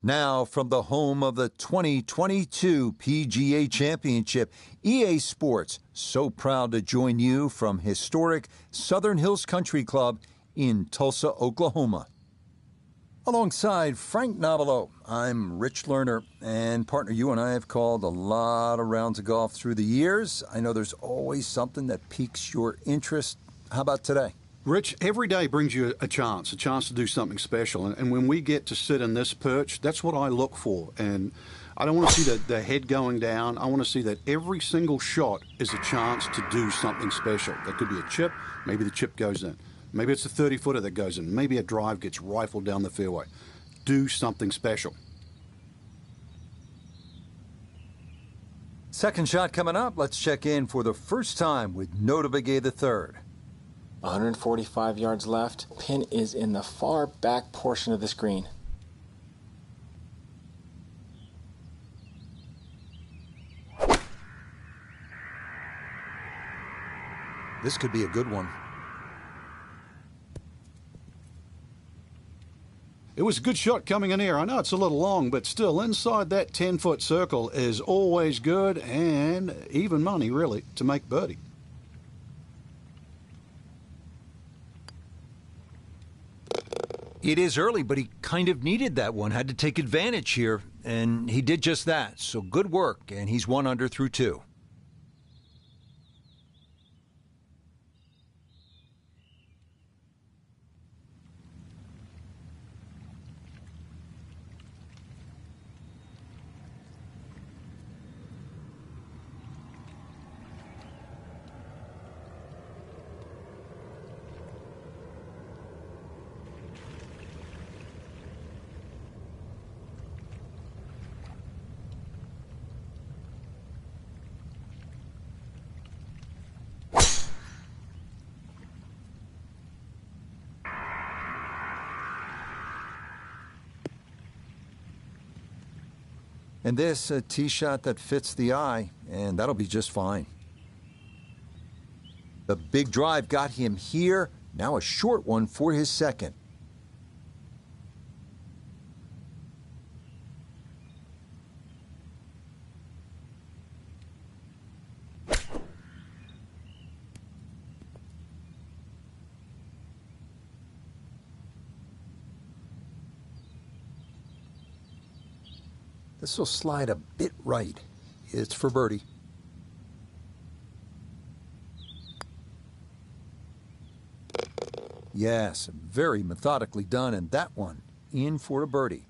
Now, from the home of the 2022 PGA Championship, EA Sports, so proud to join you from historic Southern Hills Country Club in Tulsa, Oklahoma. Alongside Frank Novelo, I'm Rich Lerner, and partner, you and I have called a lot of rounds of golf through the years. I know there's always something that piques your interest. How about today? Rich, every day brings you a chance to do something special. And when we get to sit in this perch, that's what I look for. And I don't want to see the head going down. I want to see that every single shot is a chance to do something special. That could be a chip. Maybe the chip goes in. Maybe it's a 30-footer that goes in. Maybe a drive gets rifled down the fairway. Do something special. Second shot coming up. Let's check in for the first time with Notah Begay III. 145 yards left. Pin is in the far back portion of the screen. This could be a good one. It was a good shot coming in here. I know it's a little long, but still inside that 10-foot circle is always good and even money, really, to make birdie. It is early, but he kind of needed that one, had to take advantage here, and he did just that. So good work, and he's 1 under through 2. And this, a tee shot that fits the eye, and that'll be just fine. The big drive got him here. Now a short one for his second. This will slide a bit right. It's for birdie. Yes, very methodically done, and that one in for a birdie.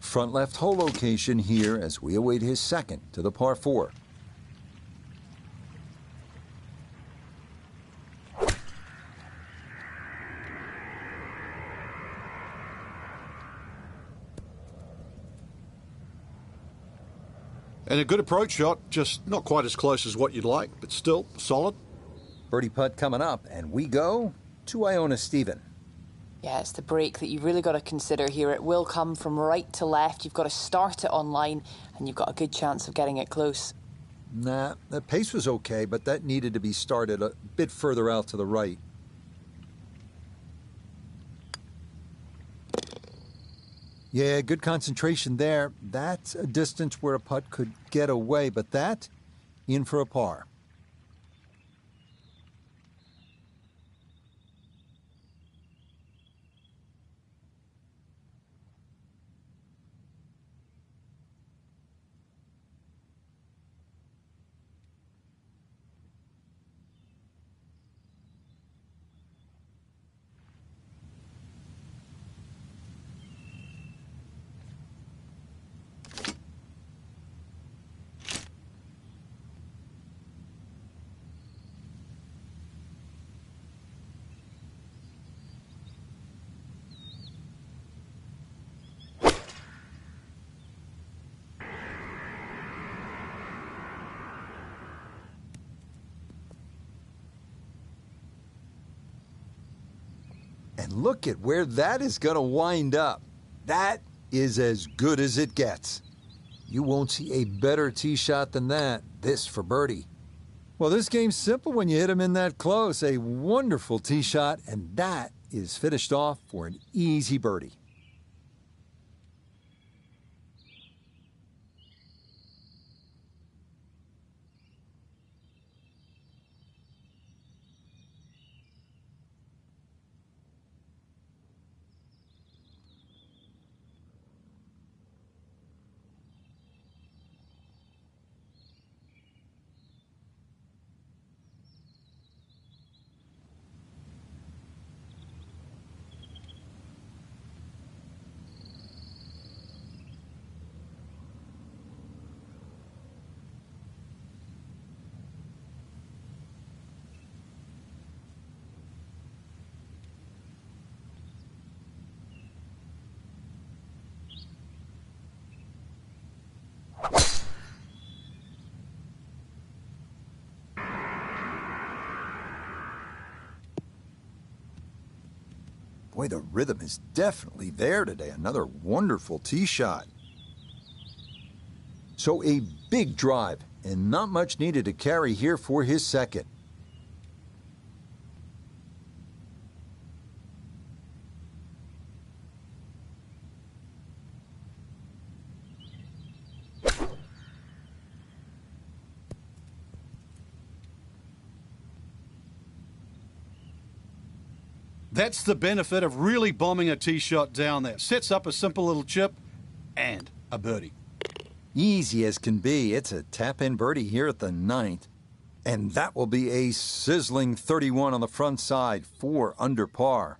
Front left hole location here as we await his second to the par 4. And a good approach shot, just not quite as close as what you'd like, but still solid. Birdie putt coming up, and we go to Iona Stephen. Yeah, it's the break that you've really got to consider here. It will come from right to left. You've got to start it on line, and you've got a good chance of getting it close. Nah, the pace was okay, but that needed to be started a bit further out to the right. Yeah, good concentration there. That's a distance where a putt could get away, but that, in for a par. And look at where that is going to wind up. That is as good as it gets. You won't see a better tee shot than that. This for birdie. Well, this game's simple when you hit him in that close. A wonderful tee shot, and that is finished off for an easy birdie. Boy, the rhythm is definitely there today. Another wonderful tee shot. So a big drive, and not much needed to carry here for his second. That's the benefit of really bombing a tee shot down there. Sets up a simple little chip and a birdie. Easy as can be. It's a tap-in birdie here at the 9th. And that will be a sizzling 31 on the front side, 4 under par.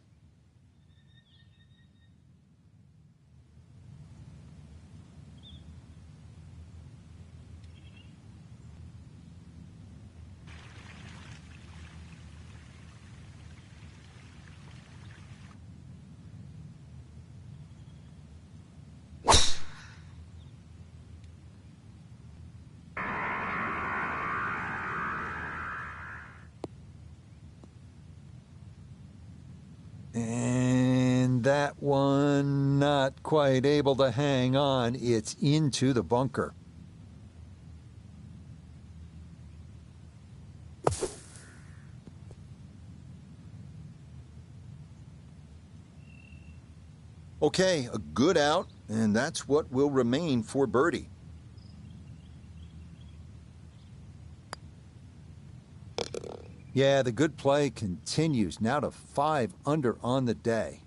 And that one not quite able to hang on. It's into the bunker. Okay, a good out, and that's what will remain for birdie. Yeah, the good play continues, now to 5 under on the day.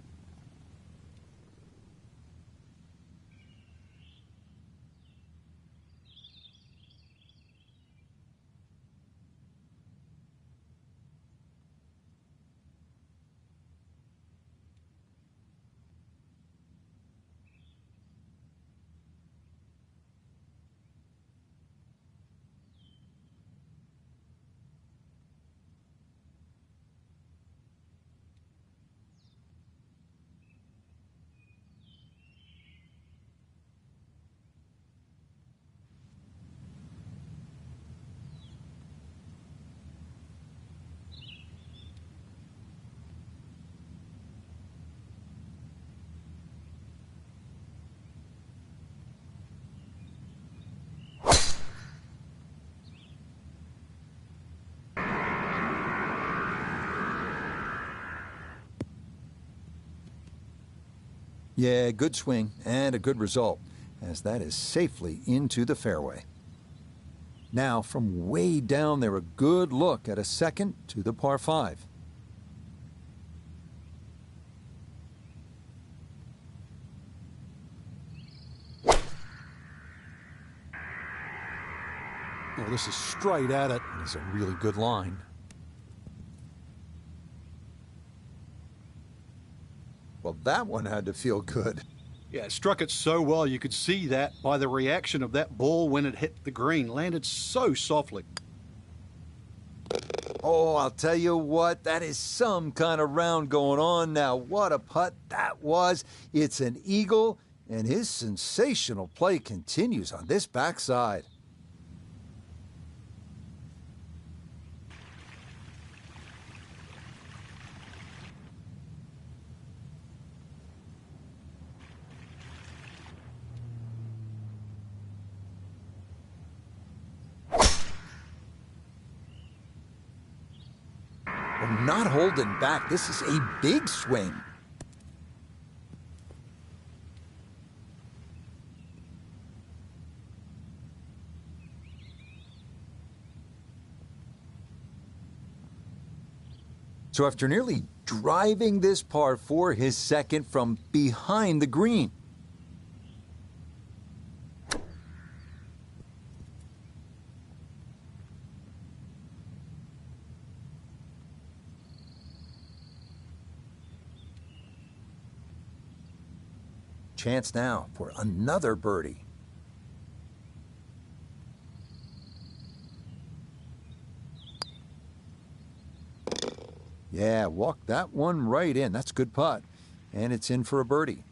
Yeah, good swing and a good result, as that is safely into the fairway. Now, from way down there, a good look at a second to the par 5. Oh, this is straight at it. It's a really good line. Well, that one had to feel good. Yeah, it struck it so well. You could see that by the reaction of that ball when it hit the green. Landed so softly. Oh, I'll tell you what, that is some kind of round going on now. What a putt that was. It's an eagle, and his sensational play continues on this backside. not holding back. This is a big swing. So after nearly driving this par 4, his second from behind the green. Chance now for another birdie. Yeah, walk that one right in. That's a good putt. And it's in for a birdie.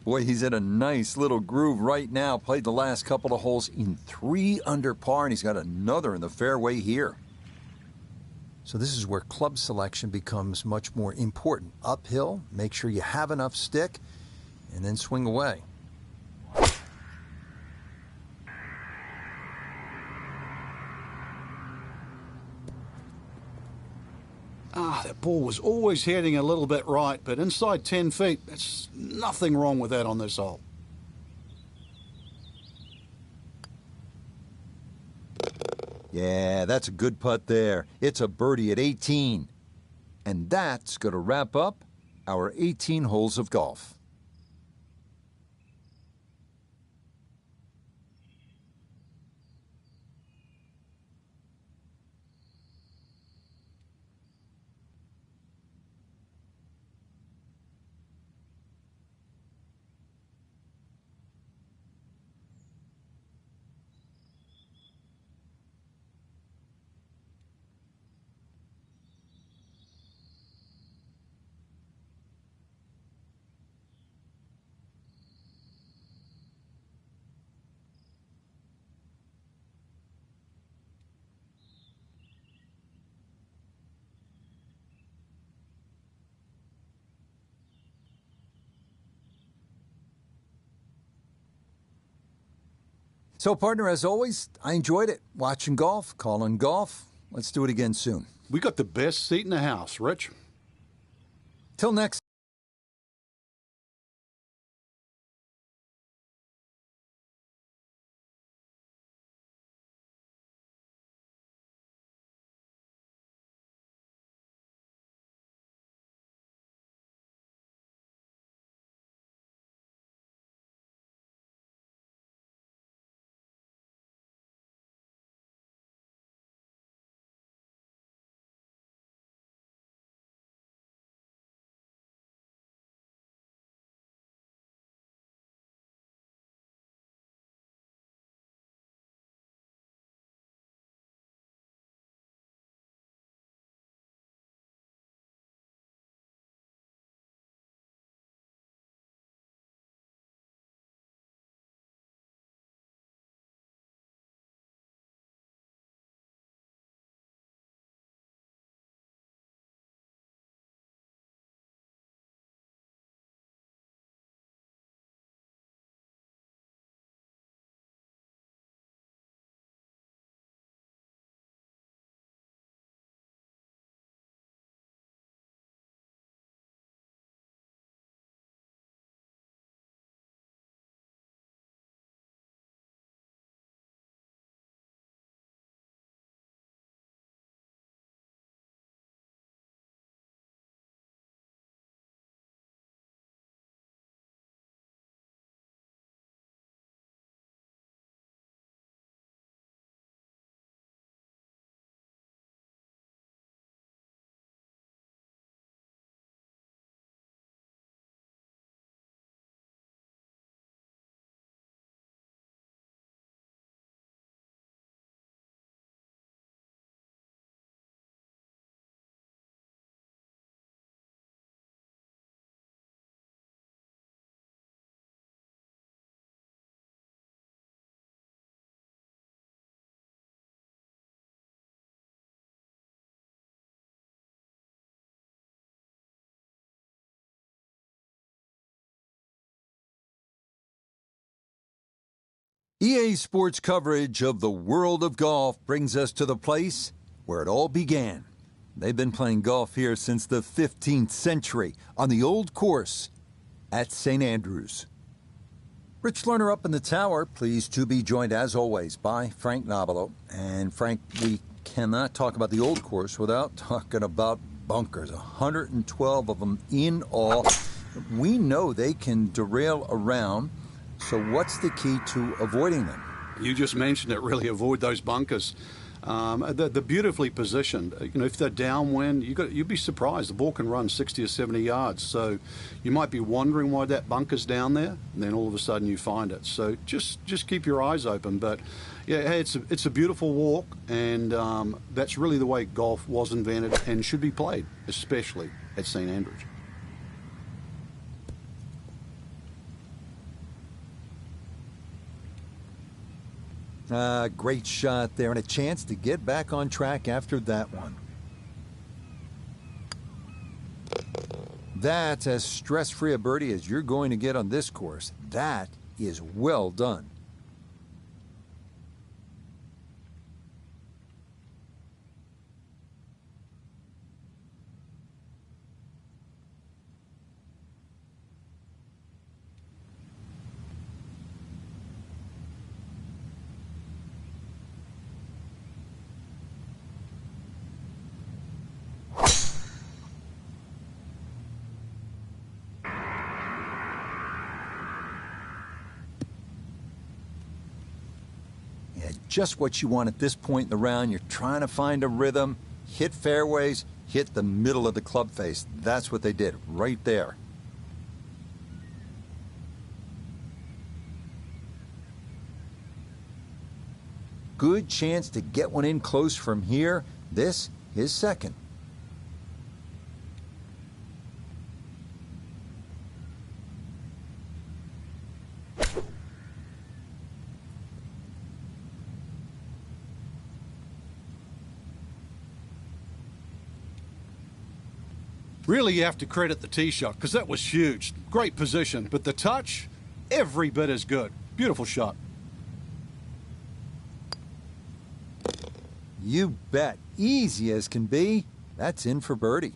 Boy, he's in a nice little groove right now. Played the last couple of holes in 3 under par, and he's got another in the fairway here. So this is where club selection becomes much more important. Uphill, make sure you have enough stick, and then swing away. That ball was always heading a little bit right, but inside 10 feet, there's nothing wrong with that on this hole. Yeah, that's a good putt there. It's a birdie at 18. And that's going to wrap up our 18 holes of golf. So, partner, as always, I enjoyed it. Watching golf, calling golf. Let's do it again soon. We got the best seat in the house, Rich. Till next EA Sports coverage of the world of golf brings us to the place where it all began. They've been playing golf here since the 15th century on the old course at St. Andrews. Rich Lerner up in the tower, pleased to be joined as always by Frank Nobilo. And Frank, we cannot talk about the old course without talking about bunkers, 112 of them in all. We know they can derail around, so what's the key to avoiding them? You just mentioned it, really avoid those bunkers. They're beautifully positioned. You know, if they're downwind, you'd be surprised. The ball can run 60 or 70 yards. So you might be wondering why that bunker's down there, and then all of a sudden you find it. So just keep your eyes open. But yeah, hey, it's a beautiful walk, and that's really the way golf was invented and should be played, especially at St. Andrews. Great shot there and a chance to get back on track after that one. That's as stress-free a birdie as you're going to get on this course. That is well done. Just what you want at this point in the round. You're trying to find a rhythm, hit fairways, hit the middle of the club face. That's what they did right there. Good chance to get one in close from here. This is second. Really, you have to credit the tee shot because that was huge. Great position, but the touch, every bit as good. Beautiful shot. You bet. Easy as can be. That's in for birdie.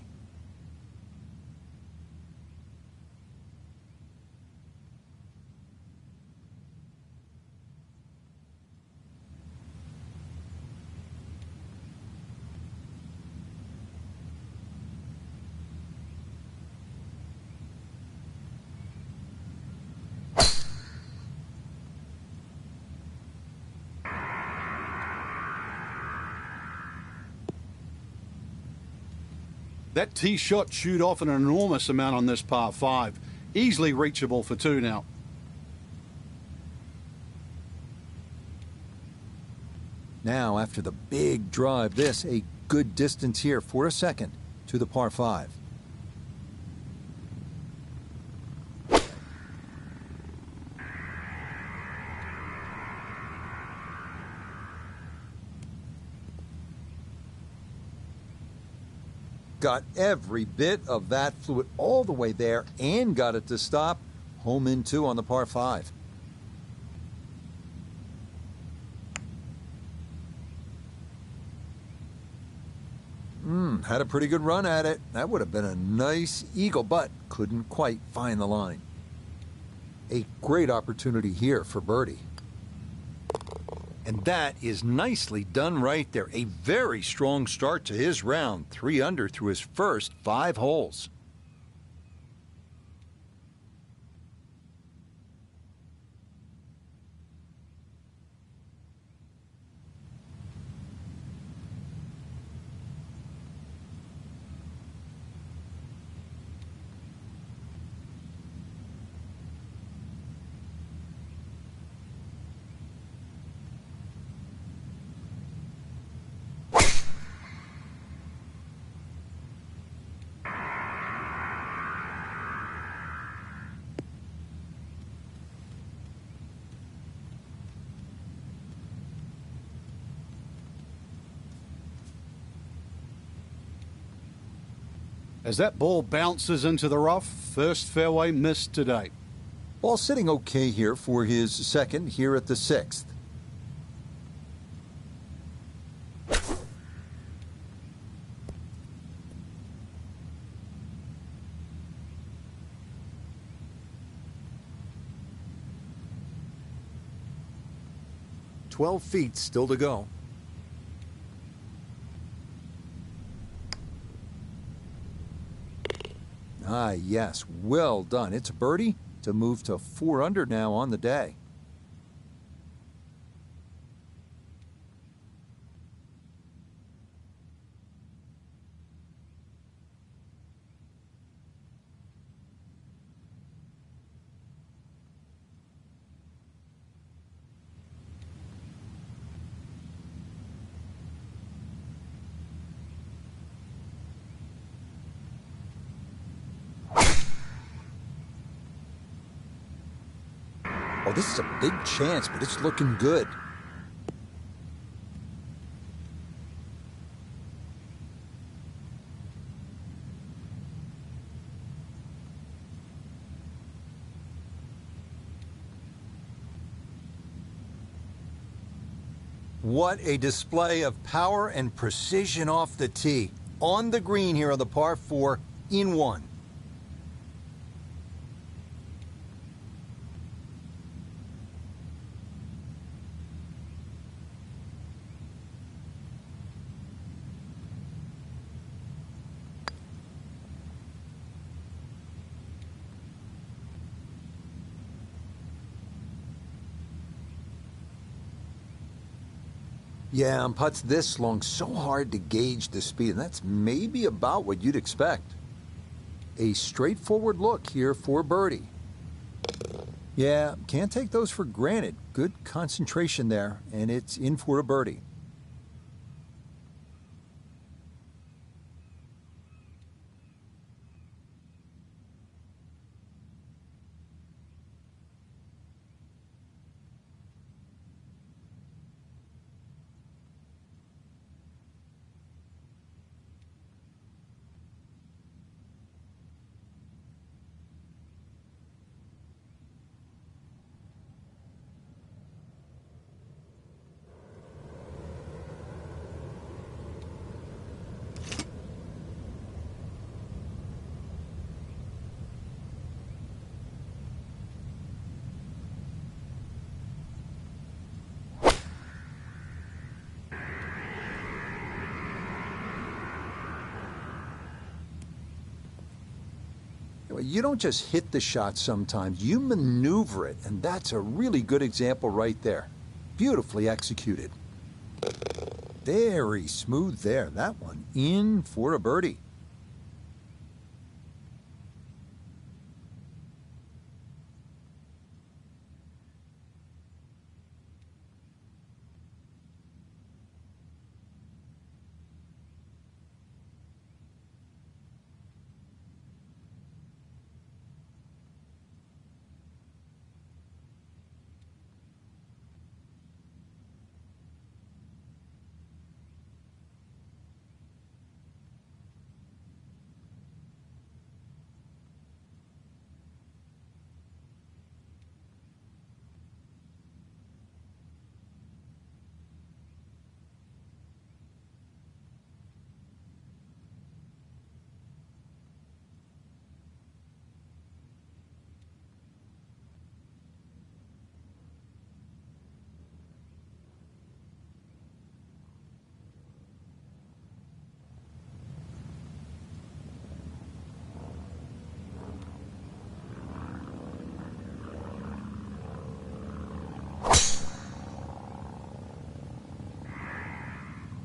That tee shot chewed off an enormous amount on this par 5. Easily reachable for 2 now. Now, after the big drive, this a good distance here for a second to the par 5. Got every bit of that fluid all the way there and got it to stop. Home in 2 on the par 5. Had a pretty good run at it. That would have been a nice eagle, but couldn't quite find the line. A great opportunity here for birdie. And that is nicely done right there. A very strong start to his round. 3 under through his first 5 holes. As that ball bounces into the rough, first fairway missed today. Ball sitting okay here for his second here at the 6th. "12 feet still to go." Ah, yes, well done. It's a birdie to move to 4 under now on the day. Oh, this is a big chance, but it's looking good. What a display of power and precision off the tee. On the green here on the par 4 in 1. Yeah, on putts this long, so hard to gauge the speed, and that's maybe about what you'd expect. A straightforward look here for birdie. Yeah, can't take those for granted. Good concentration there, and it's in for a birdie. You don't just hit the shot sometimes, you maneuver it, and that's a really good example right there. Beautifully executed. Very smooth there. That one in for a birdie.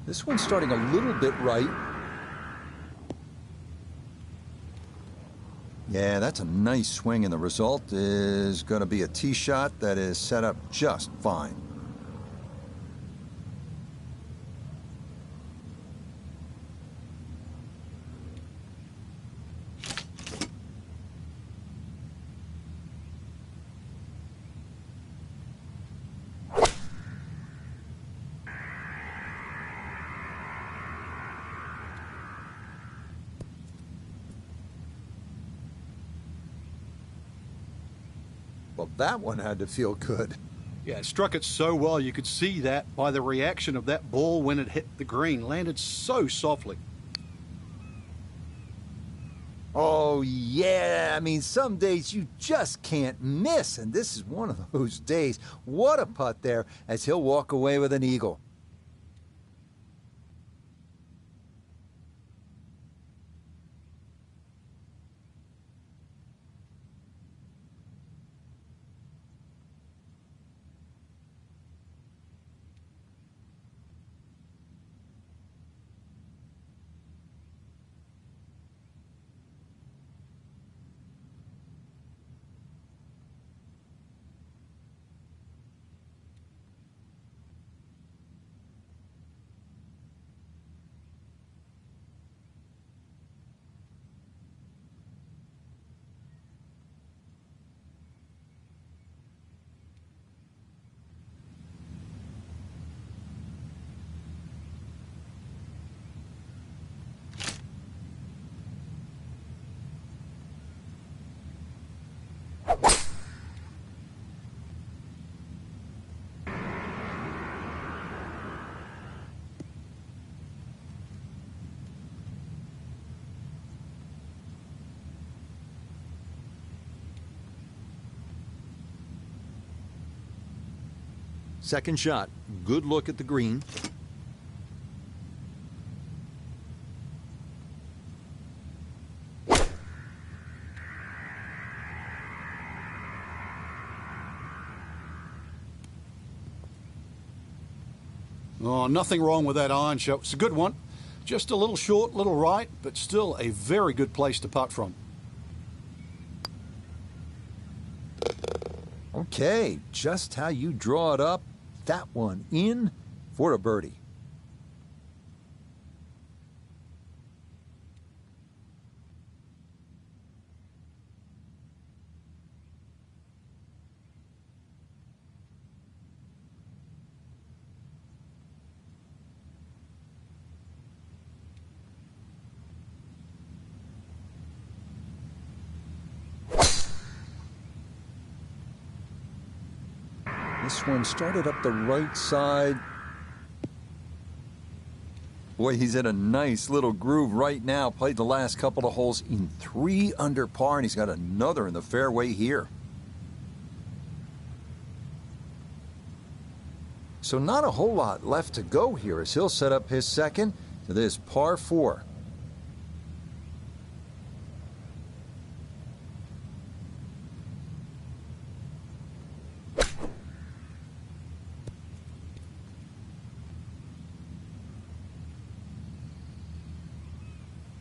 This one's starting a little bit right. Yeah, that's a nice swing, and the result is going to be a tee shot that is set up just fine. Well, that one had to feel good. Yeah, it struck it so well. You could see that by the reaction of that ball when it hit the green. Landed so softly. Oh, yeah. I mean, some days you just can't miss, and this is one of those days. What a putt there as he'll walk away with an eagle. Second shot, good look at the green. Oh, nothing wrong with that iron shot. It's a good one. Just a little short, little right, but still a very good place to putt from. Okay, just how you draw it up. That one in for a birdie. This one started up the right side. Boy, he's in a nice little groove right now. Played the last couple of holes in 3 under par, and he's got another in the fairway here. So not a whole lot left to go here as he'll set up his second to this par 4.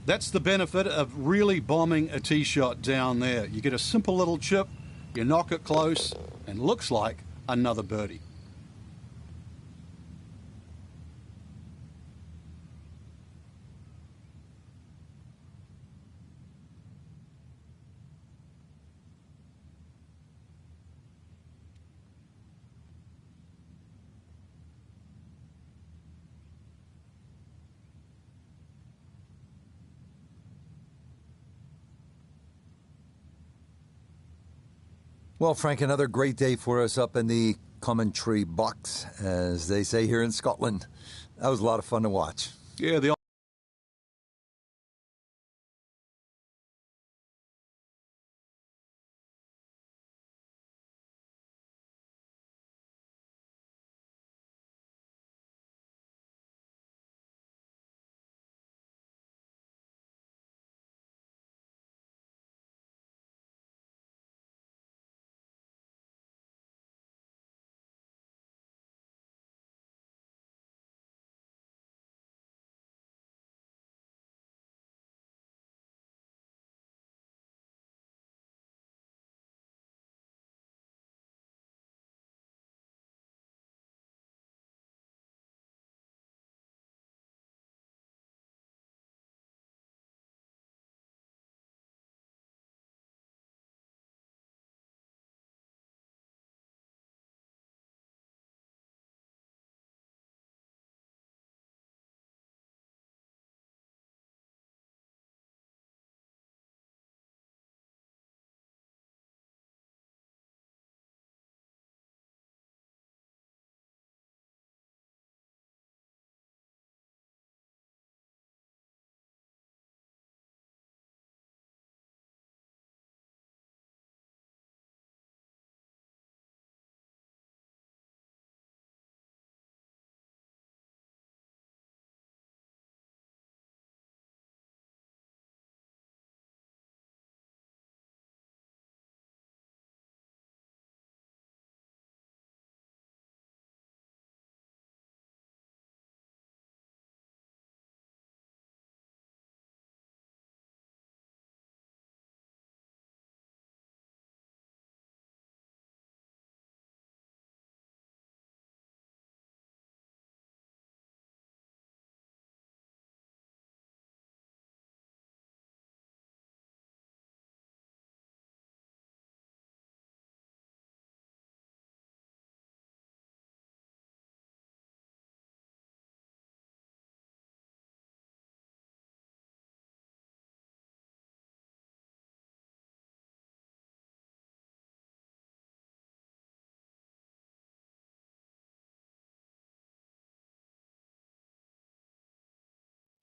That's the benefit of really bombing a tee shot down there. You get a simple little chip, you knock it close, and looks like another birdie. Well, Frank, another great day for us up in the commentary box, as they say here in Scotland. That was a lot of fun to watch. Yeah, the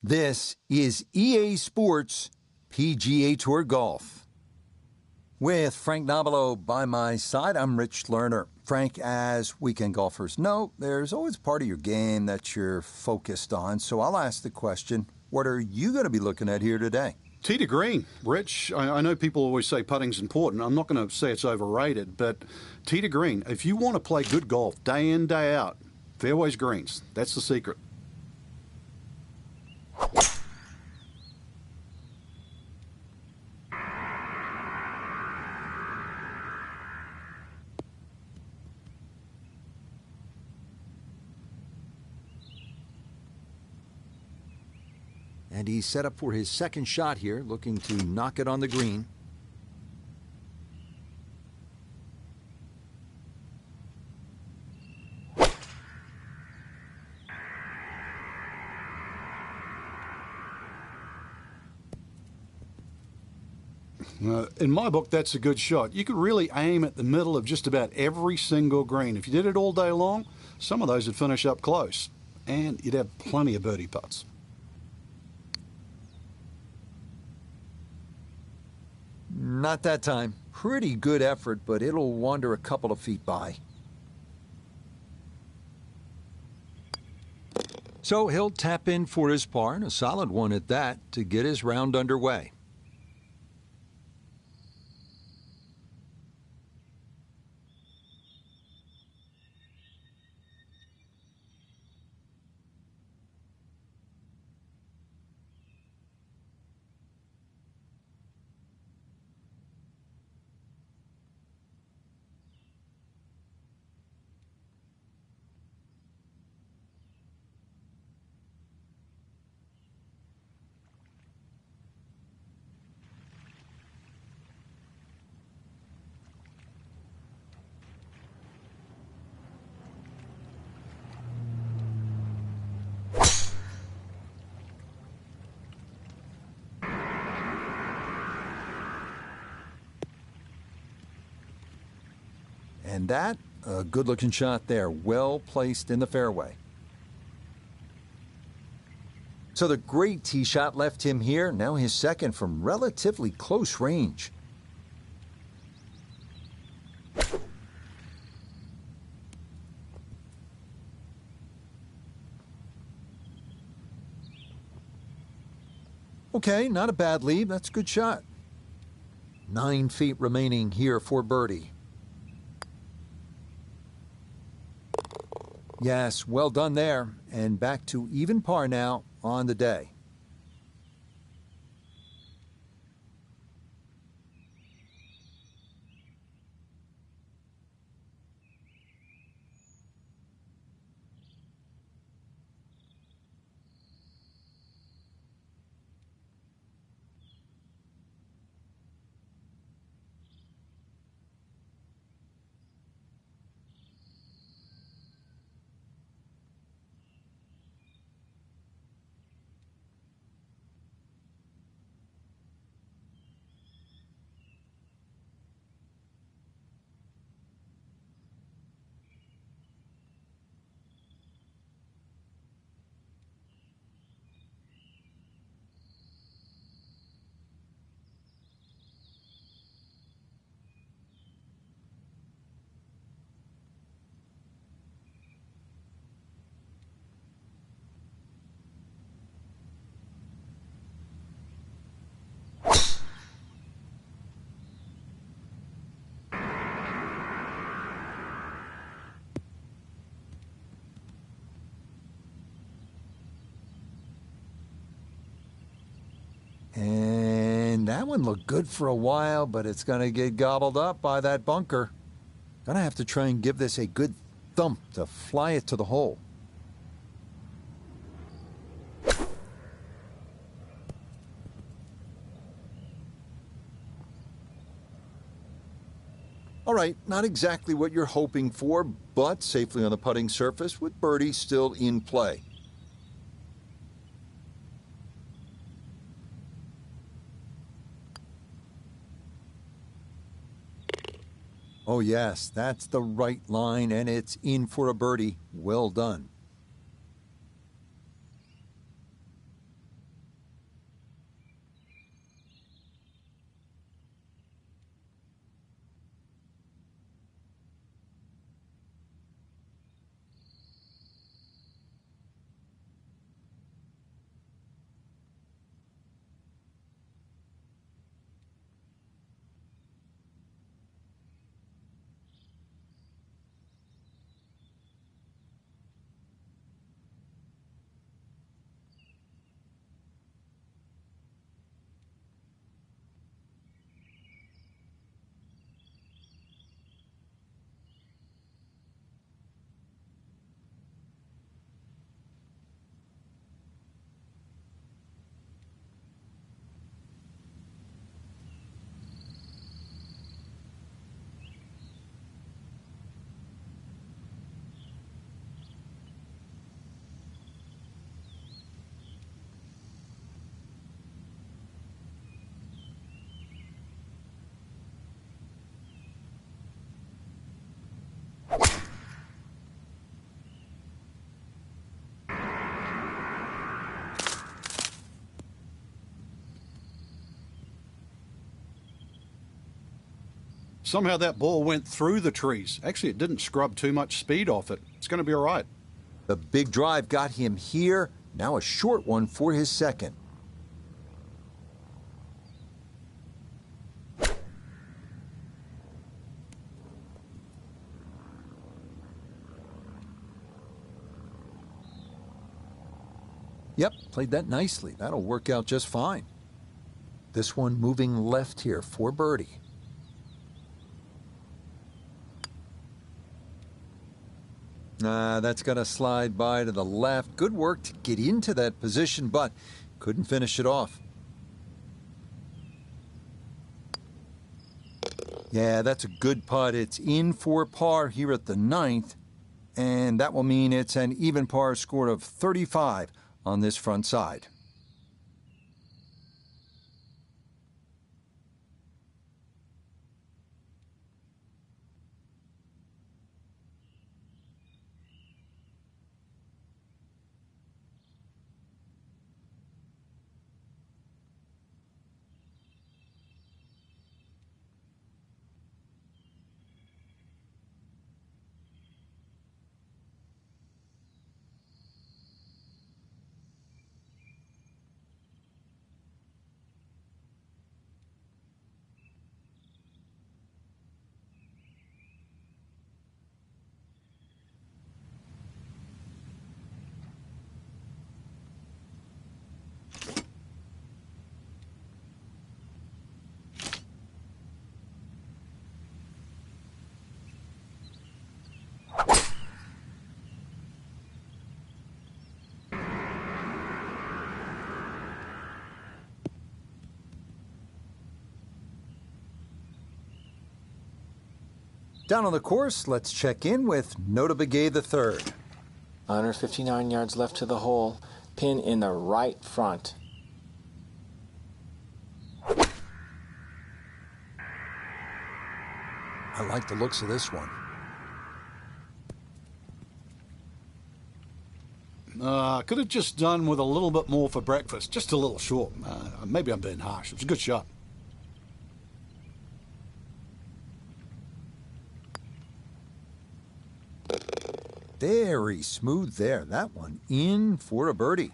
This is EA Sports PGA Tour Golf. With Frank Nobilo by my side, I'm Rich Lerner. Frank, as weekend golfers know, there's always part of your game that you're focused on. So I'll ask the question, what are you going to be looking at here today? Tee to green, Rich. I know people always say putting's important. I'm not going to say it's overrated, but tee to green. If you want to play good golf day in, day out, fairways greens. That's the secret. And he's set up for his second shot here, looking to knock it on the green. In my book, that's a good shot. You could really aim at the middle of just about every single green. If you did it all day long, some of those would finish up close, and you'd have plenty of birdie putts. Not that time. Pretty good effort, but it'll wander a couple of feet by. So he'll tap in for his par, and a solid one at that, to get his round underway. And that, a good-looking shot there, well placed in the fairway. So the great tee shot left him here, now his second from relatively close range. Okay, not a bad lead, that's a good shot. 9 feet remaining here for birdie. Yes, well done there, and back to even par now on the day. And that one looked good for a while, but it's going to get gobbled up by that bunker. Gonna have to try and give this a good thump to fly it to the hole. All right, not exactly what you're hoping for, but safely on the putting surface with birdie still in play. Oh yes, that's the right line, and it's in for a birdie. Well done. Somehow that ball went through the trees. Actually, it didn't scrub too much speed off it. It's going to be all right. The big drive got him here. Now a short one for his second. Yep, played that nicely. That'll work out just fine. This one moving left here for birdie. That's going to slide by to the left. Good work to get into that position, but couldn't finish it off. Yeah, that's a good putt. It's in for par here at the 9th, and that will mean it's an even par score of 35 on this front side. Down on the course, let's check in with Nota Begay III. 159 yards left to the hole. Pin in the right front. I like the looks of this one. Could have just done with a little bit more for breakfast. Just a little short. Maybe I'm being harsh. It was a good shot. Very smooth there. That one in for a birdie.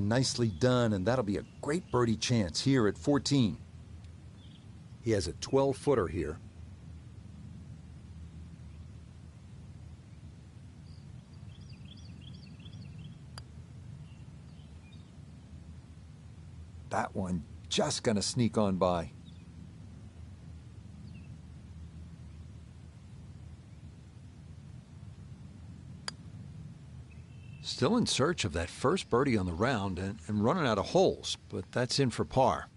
Nicely done, and that'll be a great birdie chance here at 14. He has a 12-footer here. That one just gonna sneak on by. Still in search of that first birdie on the round and running out of holes, but that's in for par.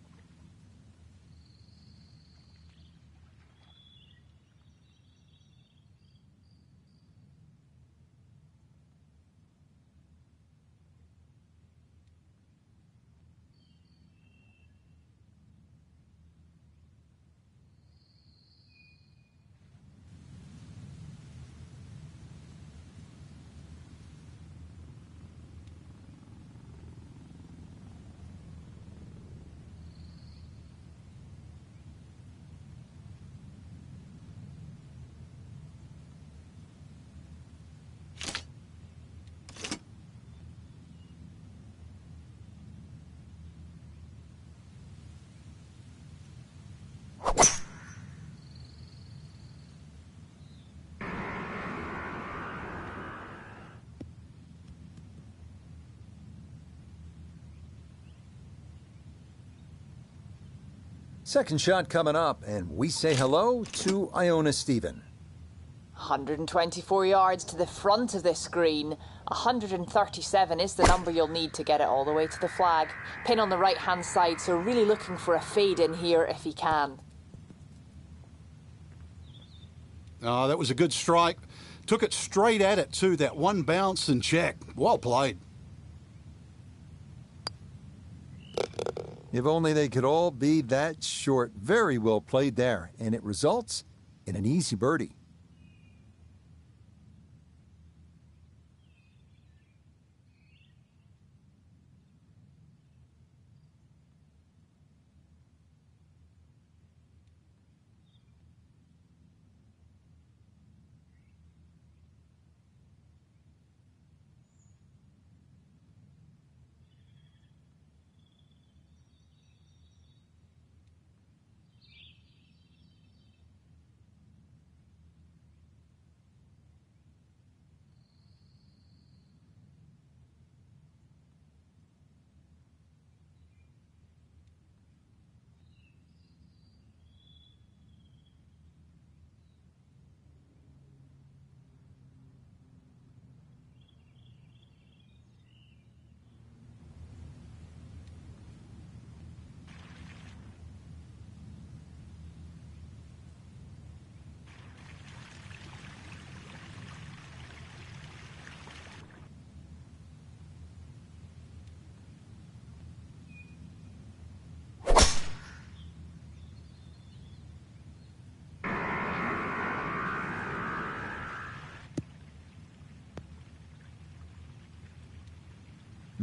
Second shot coming up, and we say hello to Iona Stephen. 124 yards to the front of this green. 137 is the number you'll need to get it all the way to the flag. Pin on the right-hand side, so really looking for a fade in here if he can. Oh, that was a good strike. Took it straight at it, too. That one bounce and check. Well played. If only they could all be that short. Very well played there, and it results in an easy birdie.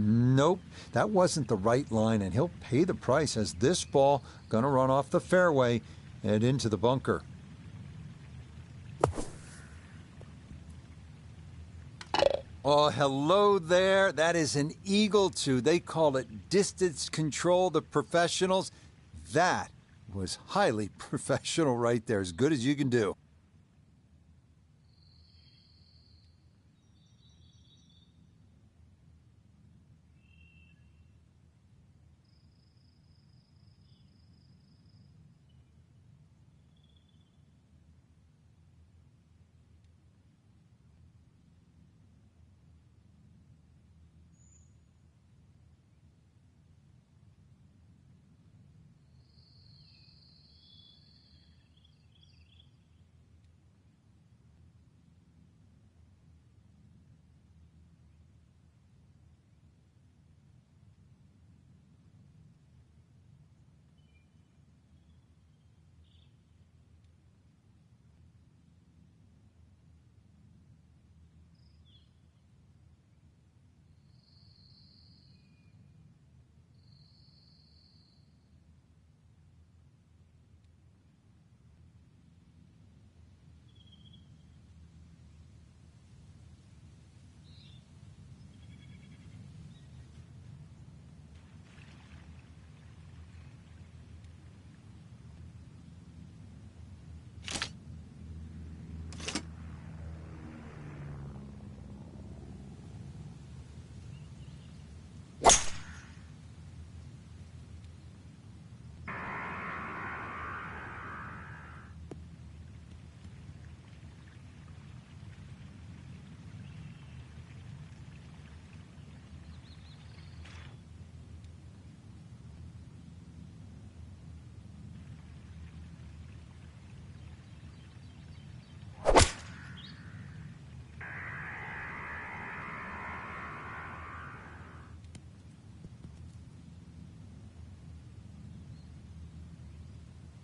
Nope, that wasn't the right line, and he'll pay the price as this ball gonna run off the fairway and into the bunker. Oh, hello there. That is an eagle too. They call it distance control, the professionals. That was highly professional right there, as good as you can do.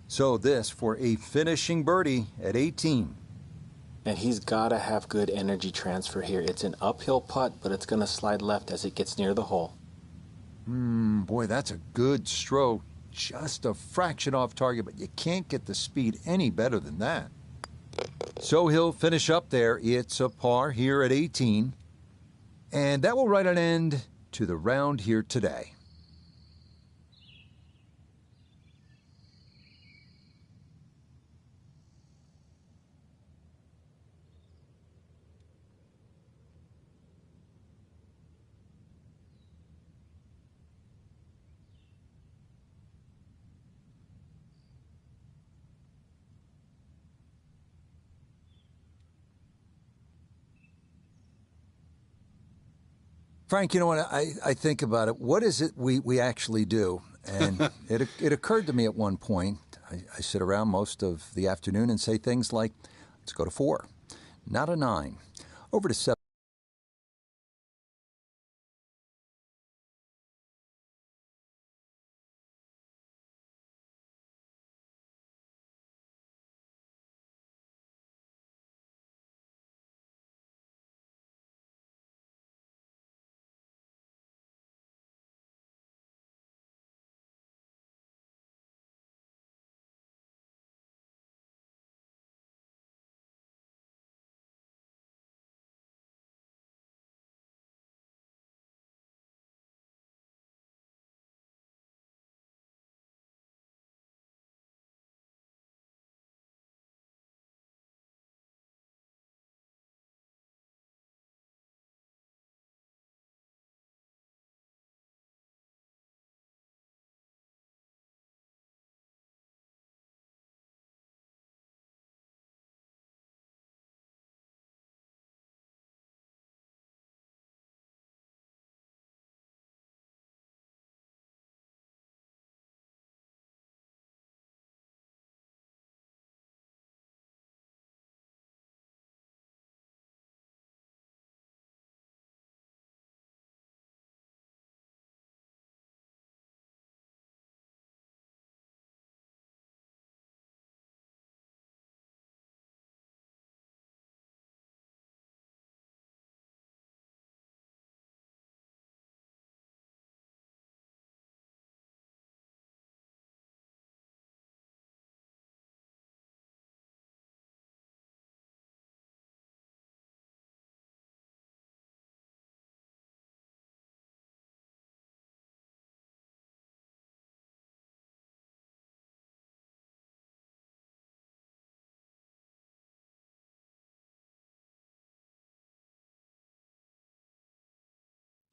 So this for a finishing birdie at 18. And he's got to have good energy transfer here. It's an uphill putt, but it's going to slide left as it gets near the hole. Boy, that's a good stroke. Just a fraction off target, but you can't get the speed any better than that. So he'll finish up there. It's a par here at 18. And that will write an end to the round here today. Frank, you know what? I think about it. What is it we actually do? And it occurred to me at one point. I sit around most of the afternoon and say things like, let's go to 4, not a 9, over to 7.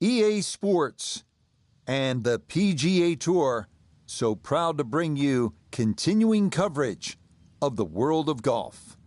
EA Sports and the PGA Tour, so proud to bring you continuing coverage of the world of golf.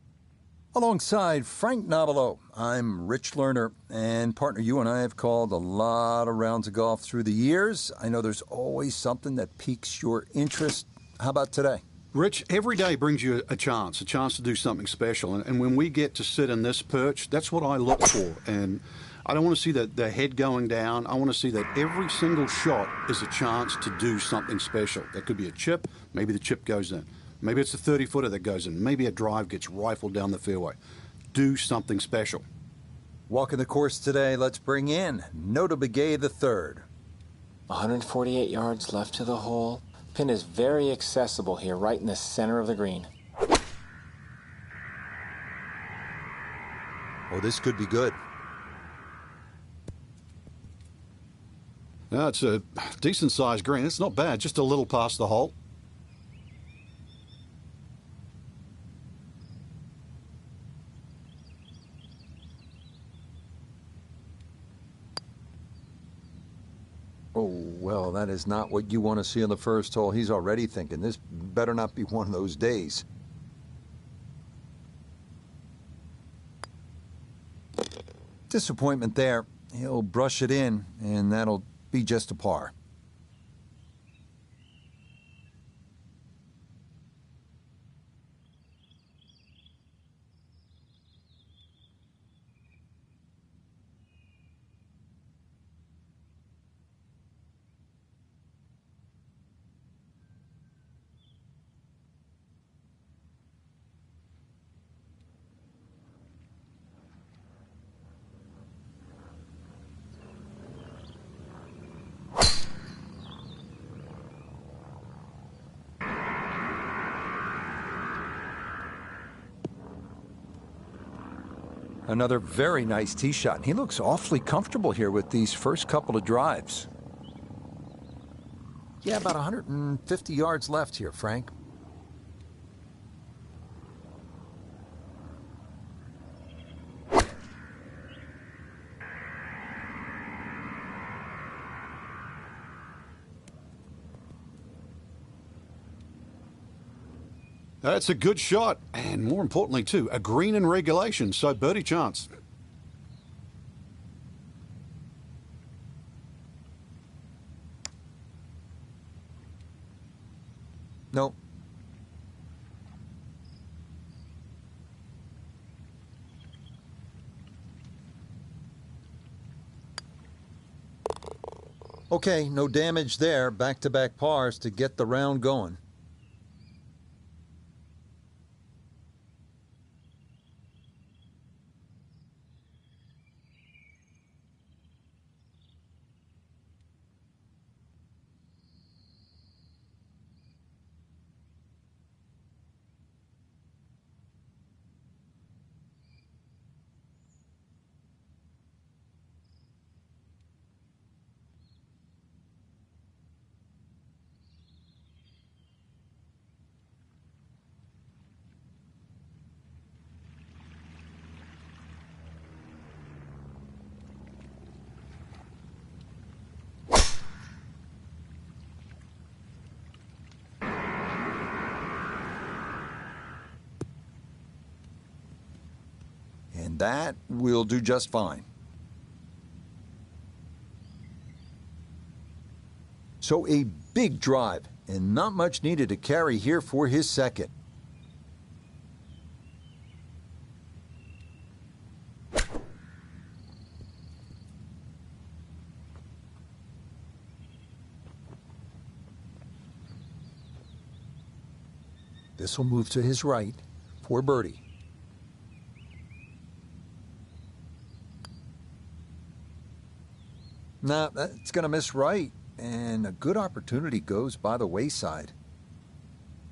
Alongside Frank Nobilo, I'm Rich Lerner, and partner, you and I have called a lot of rounds of golf through the years. I know there's always something that piques your interest. How about today? Rich, every day brings you a chance to do something special. And when we get to sit in this perch, that's what I look for. And I don't want to see the head going down. I want to see that every single shot is a chance to do something special. That could be a chip. Maybe the chip goes in. Maybe it's a 30-footer that goes in. Maybe a drive gets rifled down the fairway. Do something special. Walking the course today, let's bring in Nota Begay III. 148 yards left to the hole. Pin is very accessible here, right in the center of the green. Oh, this could be good. No, it's a decent-sized green. It's not bad, just a little past the hole. Oh, well, that is not what you want to see on the first hole. He's already thinking, this better not be one of those days. Disappointment there. He'll brush it in, and that'll be just a par. Another very nice tee shot. He looks awfully comfortable here with these first couple of drives. Yeah, about 150 yards left here, Frank. That's a good shot, and more importantly, too, a green in regulation, so birdie chance. Nope. Okay, no damage there. Back-to-back pars to get the round going. And that will do just fine. So a big drive, and not much needed to carry here for his second. This will move to his right for birdie. Nah, that's going to miss right, and a good opportunity goes by the wayside.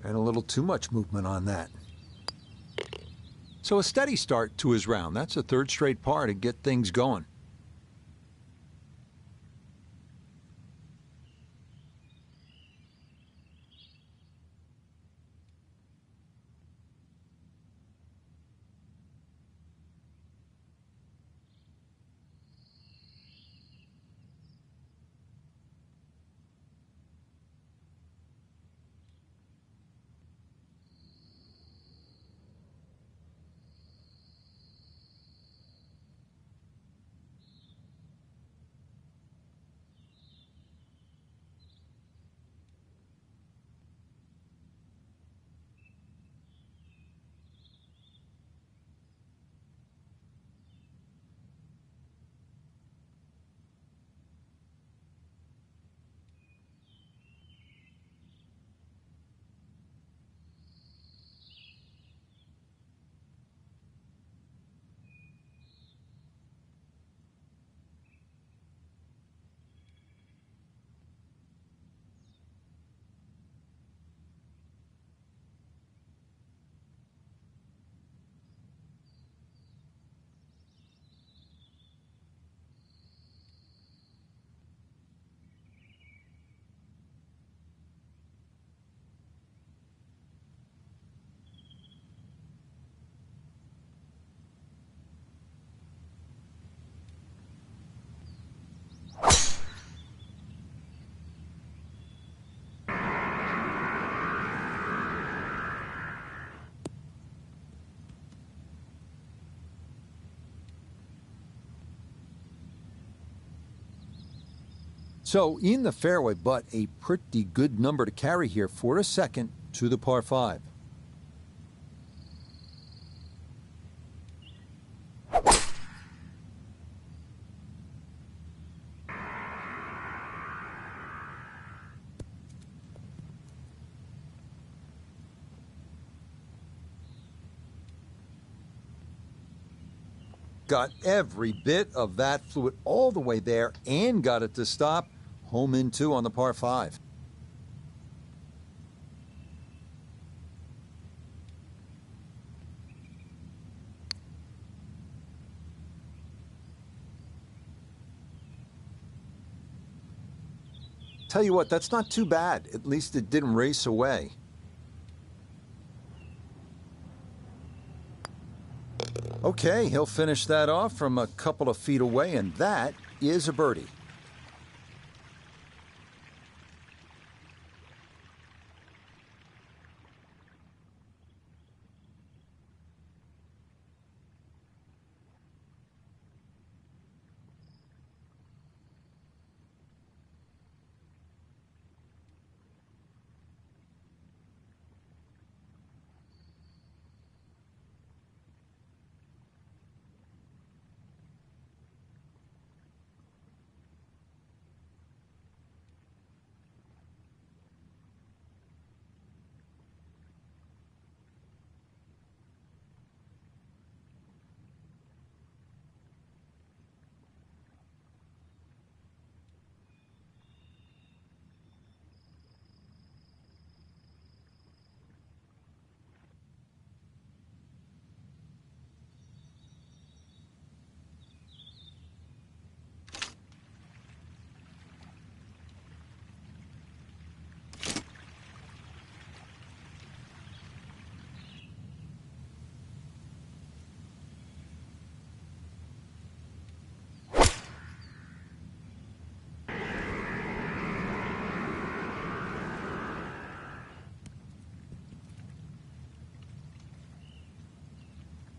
And a little too much movement on that. So a steady start to his round. That's a third straight par to get things going. So in the fairway, but a pretty good number to carry here for a second to the par 5. Got every bit of that, flew it all the way there and got it to stop. Home in 2 on the par 5. Tell you what, that's not too bad. At least it didn't race away. Okay, he'll finish that off from a couple of feet away, and that is a birdie.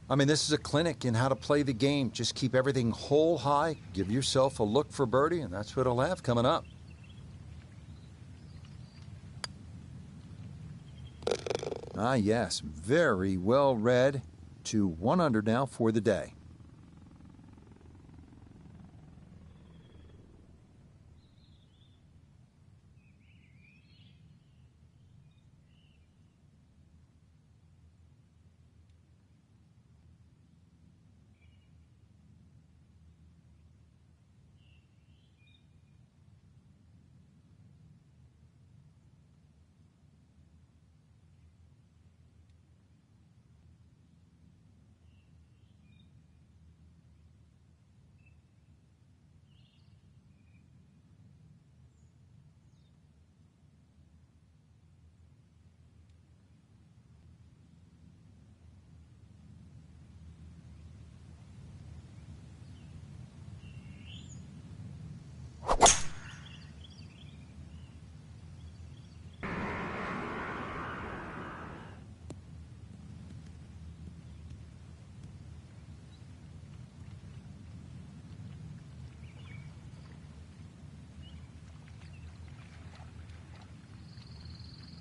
I mean, this is a clinic in how to play the game. Just keep everything hole high, give yourself a look for birdie, and that's what he'll have coming up. Ah, yes, very well read. To 1 under now for the day.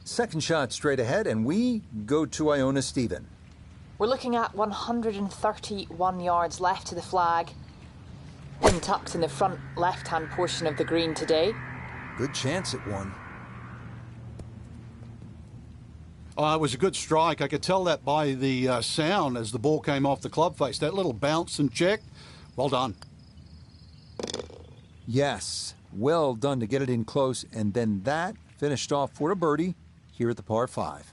Second shot straight ahead, and we go to Iona Stephen. We're looking at 131 yards left to the flag. Pin tucked in the front left-hand portion of the green today. Good chance at one. Oh, it was a good strike. I could tell that by the sound as the ball came off the club face. That little bounce and check. Well done. Yes, well done to get it in close, and then that finished off for a birdie here at the par 5.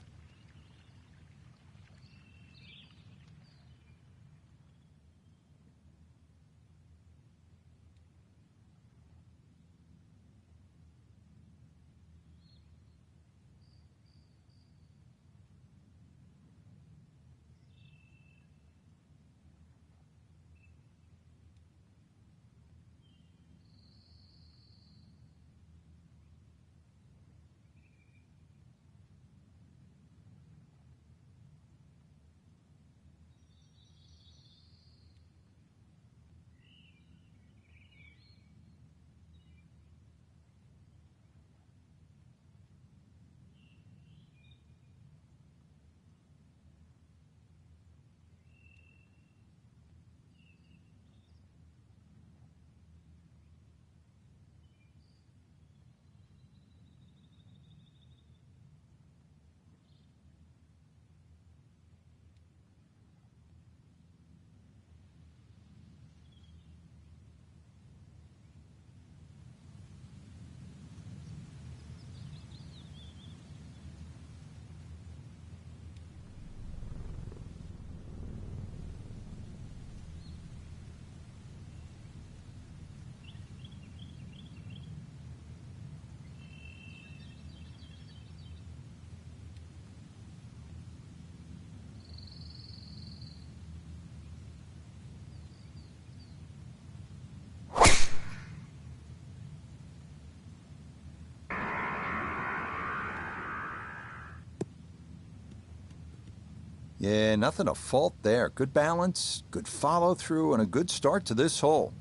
Yeah, nothing to fault there. Good balance, good follow through, and a good start to this hole.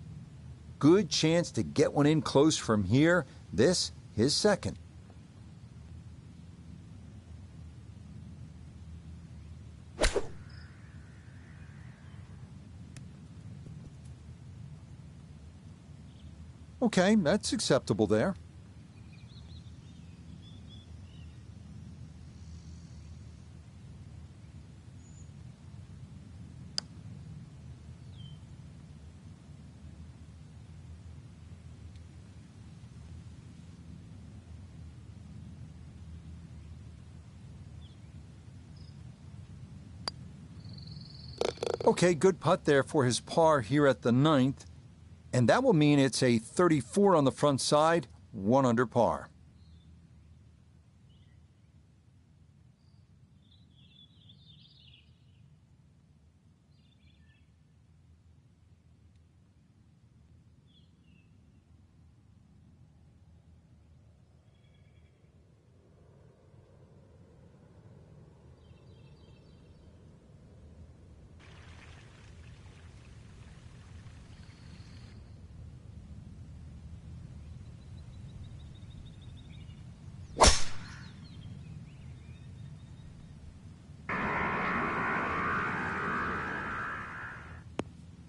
Good chance to get one in close from here. This, his second. Okay, that's acceptable there. Okay, good putt there for his par here at the 9th. And that will mean it's a 34 on the front side, 1 under par.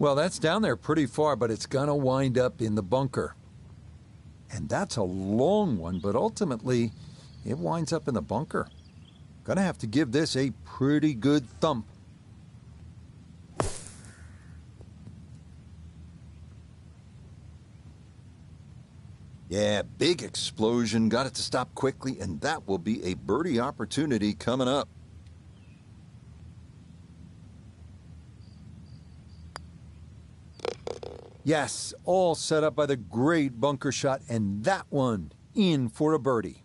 Well, that's down there pretty far, but it's going to wind up in the bunker. And that's a long one, but ultimately it winds up in the bunker. Going to have to give this a pretty good thump. Yeah, big explosion. Got it to stop quickly, and that will be a birdie opportunity coming up. Yes, all set up by the great bunker shot, and that one in for a birdie.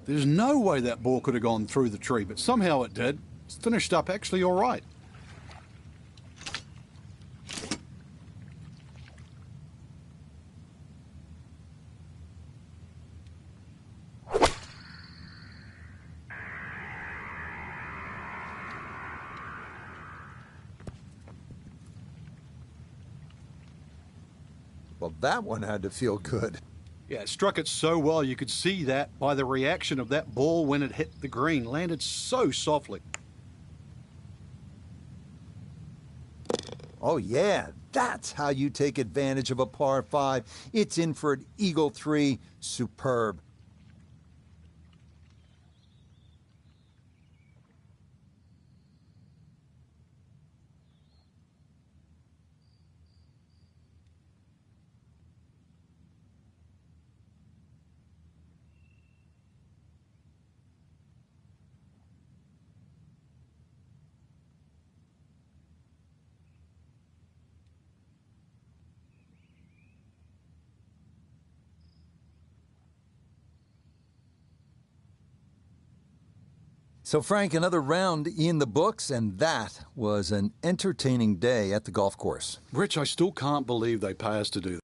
There's no way that ball could have gone through the tree, but somehow it did. It's finished up actually all right. Well, that one had to feel good. Yeah, it struck it so well. You could see that by the reaction of that ball when it hit the green. Landed so softly. Oh, yeah, that's how you take advantage of a par 5. It's in for an eagle 3. Superb. So, Frank, another round in the books, and that was an entertaining day at the golf course. Rich, I still can't believe they pay us to do that.